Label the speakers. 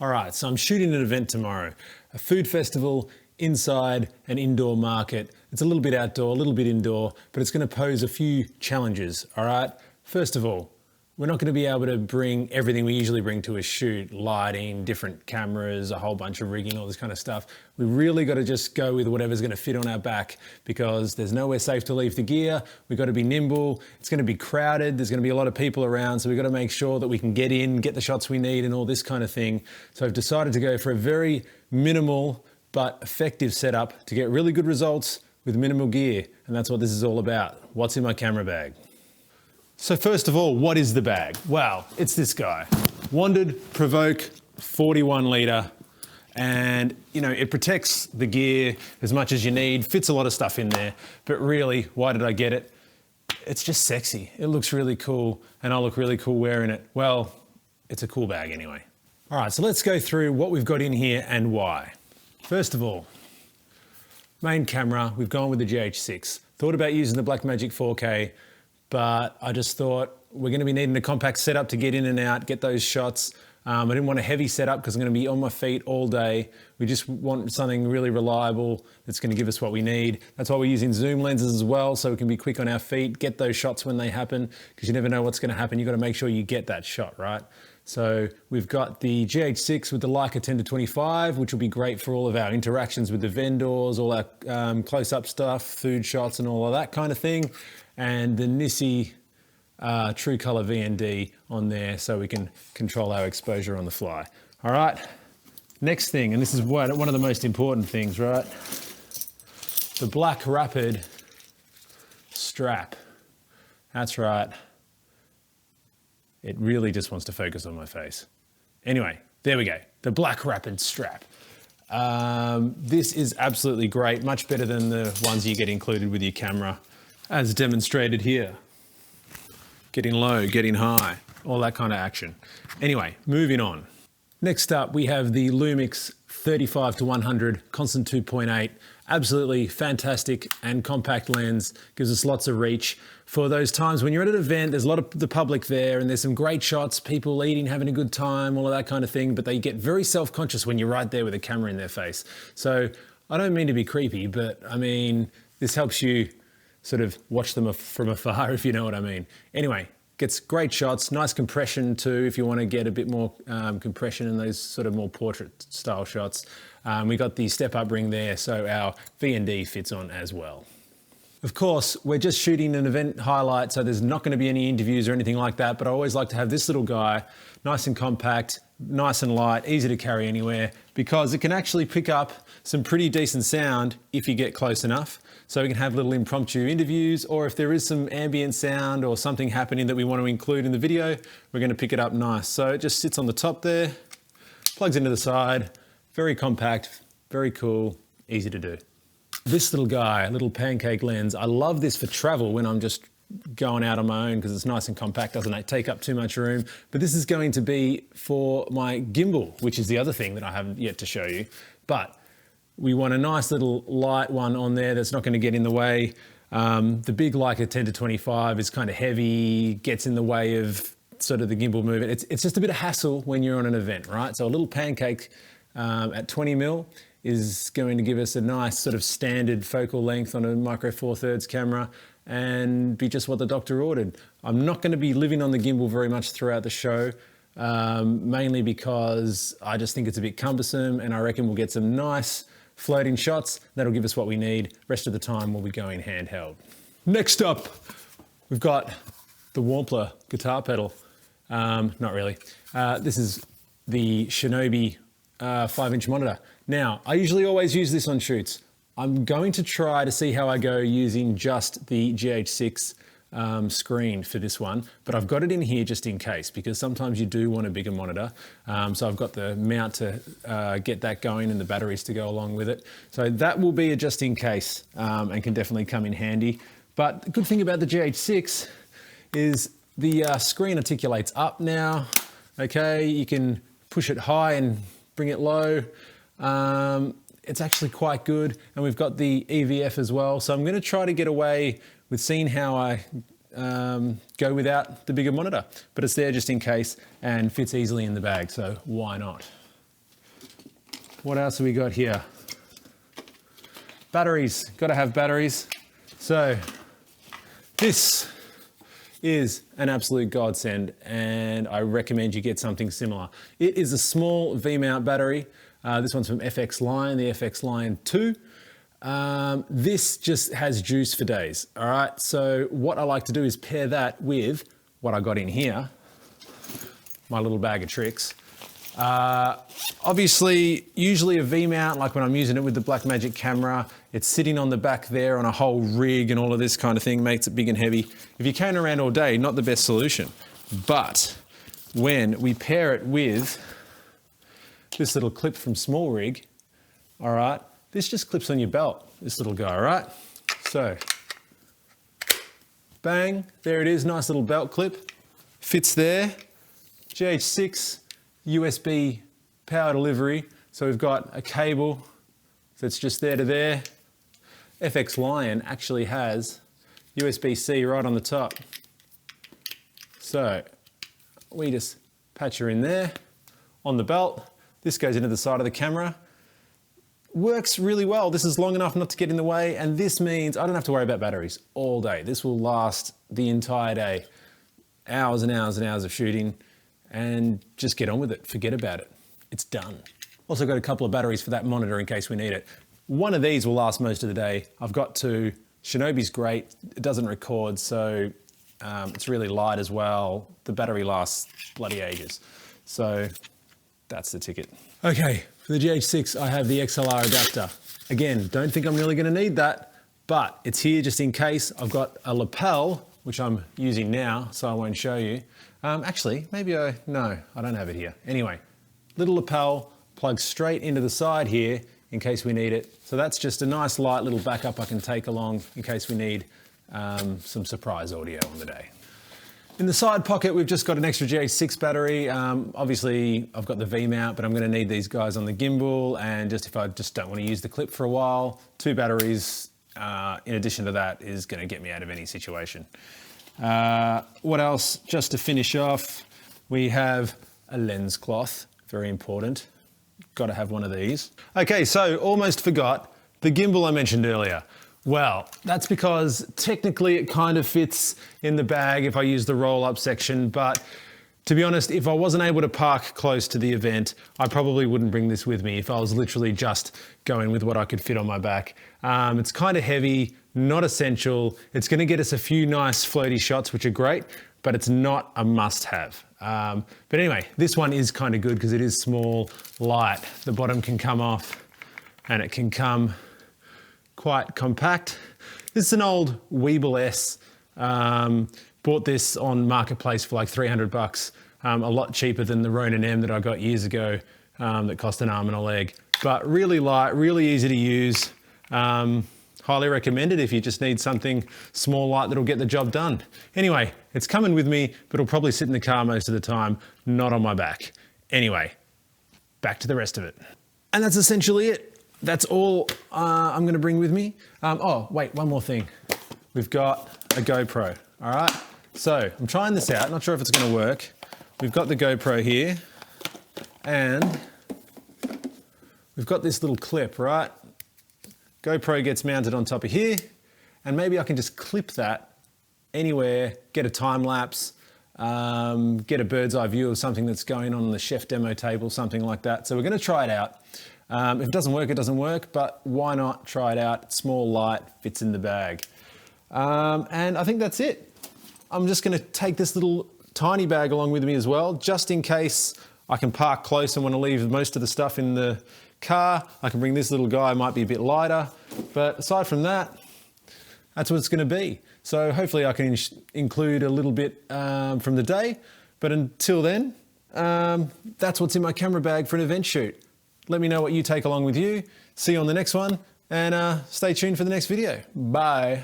Speaker 1: All right, so I'm shooting an event tomorrow, a food festival inside an indoor market. It's a little bit outdoor, a little bit indoor, but it's going to pose a few challenges, all right? First of all, we're not going to be able to bring everything we usually bring to a shoot, lighting, different cameras, a whole bunch of rigging, all this kind of stuff. We really got to just go with whatever's going to fit on our back because there's nowhere safe to leave the gear. We've got to be nimble. It's going to be crowded. There's going to be a lot of people around. So we've got to make sure that we can get in, get the shots we need and all this kind of thing. So I've decided to go for a very minimal but effective setup to get really good results with minimal gear. And that's what this is all about. What's in my camera bag? So first of all, what is the bag? Well, it's this guy, Wandrd PRVKE 41 litre. And you know, it protects the gear as much as you need, fits a lot of stuff in there, but really, why did I get it? It's just sexy. It looks really cool and I look really cool wearing it. Well, it's a cool bag anyway. All right, so let's go through what we've got in here and why. First of all, main camera, we've gone with the GH6. Thought about using the Blackmagic 4K, but I just thought we're going to be needing a compact setup to get in and out, get those shots. I didn't want a heavy setup because I'm going to be on my feet all day. We just want something really reliable that's going to give us what we need. That's why we're using zoom lenses as well, so we can be quick on our feet, get those shots when they happen, because you never know what's going to happen. You've got to make sure you get that shot, right? So we've got the GH6 with the Leica 10-25, which will be great for all of our interactions with the vendors, all our close-up stuff, food shots and all of that kind of thing. And the Nissi True Color VND on there so we can control our exposure on the fly. All right, next thing, and this is one of the most important things, right? The Black Rapid strap. That's right. It really just wants to focus on my face. Anyway, there we go. The Black Rapid strap. This is absolutely great, much better than the ones you get included with your camera, as demonstrated here. Getting low, getting high, all that kind of action. Anyway, moving on. Next up, we have the Lumix 35-100 constant 2.8. Absolutely fantastic and compact lens, gives us lots of reach. For those times when you're at an event, there's a lot of the public there and there's some great shots, people eating, having a good time, all of that kind of thing, but they get very self-conscious when you're right there with a camera in their face. So I don't mean to be creepy, but I mean, this helps you sort of watch them from afar, if you know what I mean. Anyway, gets great shots, nice compression too, if you want to get a bit more compression in those sort of more portrait style shots. We got the step up ring there, so our VND fits on as well. Of course, we're just shooting an event highlight, so there's not going to be any interviews or anything like that, but I always like to have this little guy, nice and compact, nice and light, easy to carry anywhere, because it can actually pick up some pretty decent sound if you get close enough. So we can have little impromptu interviews, or if there is some ambient sound or something happening that we want to include in the video, we're going to pick it up nice. So it just sits on the top there, plugs into the side, very compact, very cool, easy to do. This little guy, little pancake lens, I love this for travel when I'm just going out on my own because it's nice and compact, doesn't take up too much room. But this is going to be for my gimbal, which is the other thing that I haven't yet to show you. But we want a nice little light one on there that's not going to get in the way. The big Leica 10-25 is kind of heavy, gets in the way of sort of the gimbal movement. It's just a bit of hassle when you're on an event, right? So a little pancake at 20mm is going to give us a nice sort of standard focal length on a micro 4/3 camera and be just what the doctor ordered. I'm not going to be living on the gimbal very much throughout the show, mainly because I just think it's a bit cumbersome and I reckon we'll get some nice floating shots. That'll give us what we need. Rest of the time we'll be going handheld. Next up, we've got the Wandrd guitar pedal. Not really. This is the Shinobi 5-inch monitor. Now, I usually always use this on shoots. I'm going to try to see how I go using just the GH6 screen for this one, but I've got it in here just in case, because sometimes you do want a bigger monitor. So I've got the mount to get that going and the batteries to go along with it. So that will be a just in case and can definitely come in handy. But the good thing about the GH6 is the screen articulates up now. Okay, you can push it high and bring it low. It's actually quite good, and we've got the EVF as well. So I'm going to try to get away with seeing how I go without the bigger monitor, but it's there just in case and fits easily in the bag, so why not? What else have we got here? Batteries, gotta have batteries. So this is an absolute godsend, and I recommend you get something similar. It is a small V-mount battery. This one's from FX Line, the FX Line 2. This just has juice for days, all right? So what I like to do is pair that with what I got in here, my little bag of tricks. Obviously, usually a V-mount, like when I'm using it with the Blackmagic camera, it's sitting on the back there on a whole rig and all of this kind of thing, makes it big and heavy. If you're carrying around all day, not the best solution. But when we pair it with this little clip from Small Rig, all right, this just clips on your belt, this little guy, all right? So, bang, there it is, nice little belt clip, fits there. GH6 USB power delivery. So we've got a cable that's just there to there. FX Lion actually has USB-C right on the top. So we just patch her in there on the belt. This goes into the side of the camera. Works really well. This is long enough not to get in the way, and this means I don't have to worry about batteries all day. This will last the entire day. Hours and hours and hours of shooting, and just get on with it. Forget about it. It's done. Also got a couple of batteries for that monitor in case we need it. One of these will last most of the day. I've got two. Shinobi's great. It doesn't record, so it's really light as well. The battery lasts bloody ages. So that's the ticket. Okay, for the GH6, I have the XLR adapter. Again, don't think I'm really gonna need that, but it's here just in case. I've got a lapel, which I'm using now, so I won't show you. Actually, no, I don't have it here. Anyway, little lapel plugs straight into the side here in case we need it. So that's just a nice light little backup I can take along in case we need some surprise audio on the day. In the side pocket, we've just got an extra GH6 battery. Obviously, I've got the V-mount, but I'm gonna need these guys on the gimbal, and just if I just don't wanna use the clip for a while, 2 batteries in addition to that is gonna get me out of any situation. What else? Just to finish off, we have a lens cloth, very important. Got to have one of these. Okay, so almost forgot the gimbal I mentioned earlier. Well, that's because technically it kind of fits in the bag if I use the roll-up section, but to be honest, if I wasn't able to park close to the event, I probably wouldn't bring this with me if I was literally just going with what I could fit on my back. It's kind of heavy, not essential. It's gonna get us a few nice floaty shots, which are great, but it's not a must-have. But anyway, this one is kind of good because it is small, light. The bottom can come off and it can come quite compact. This is an old Weeble S. Bought this on Marketplace for like 300 bucks. A lot cheaper than the Ronin M that I got years ago that cost an arm and a leg. But really light, really easy to use. Highly recommended if you just need something small, light that'll get the job done. Anyway, it's coming with me, but it'll probably sit in the car most of the time, not on my back. Anyway, back to the rest of it. And that's essentially it. That's all I'm gonna bring with me. Oh, wait, one more thing. We've got a GoPro, all right? So I'm trying this out, not sure if it's gonna work. We've got the GoPro here, and we've got this little clip, right? GoPro gets mounted on top of here, and maybe I can just clip that anywhere, get a time lapse, get a bird's eye view of something that's going on the chef demo table, something like that. So we're gonna try it out. If it doesn't work, it doesn't work, but why not try it out? It's small, light, fits in the bag. And I think that's it. I'm just gonna take this little tiny bag along with me as well, just in case I can park close and wanna leave most of the stuff in the car. I can bring this little guy, might be a bit lighter, but aside from that, that's what it's gonna be. So hopefully I can include a little bit from the day, but until then, that's what's in my camera bag for an event shoot. Let me know what you take along with you. See you on the next one, and stay tuned for the next video. Bye.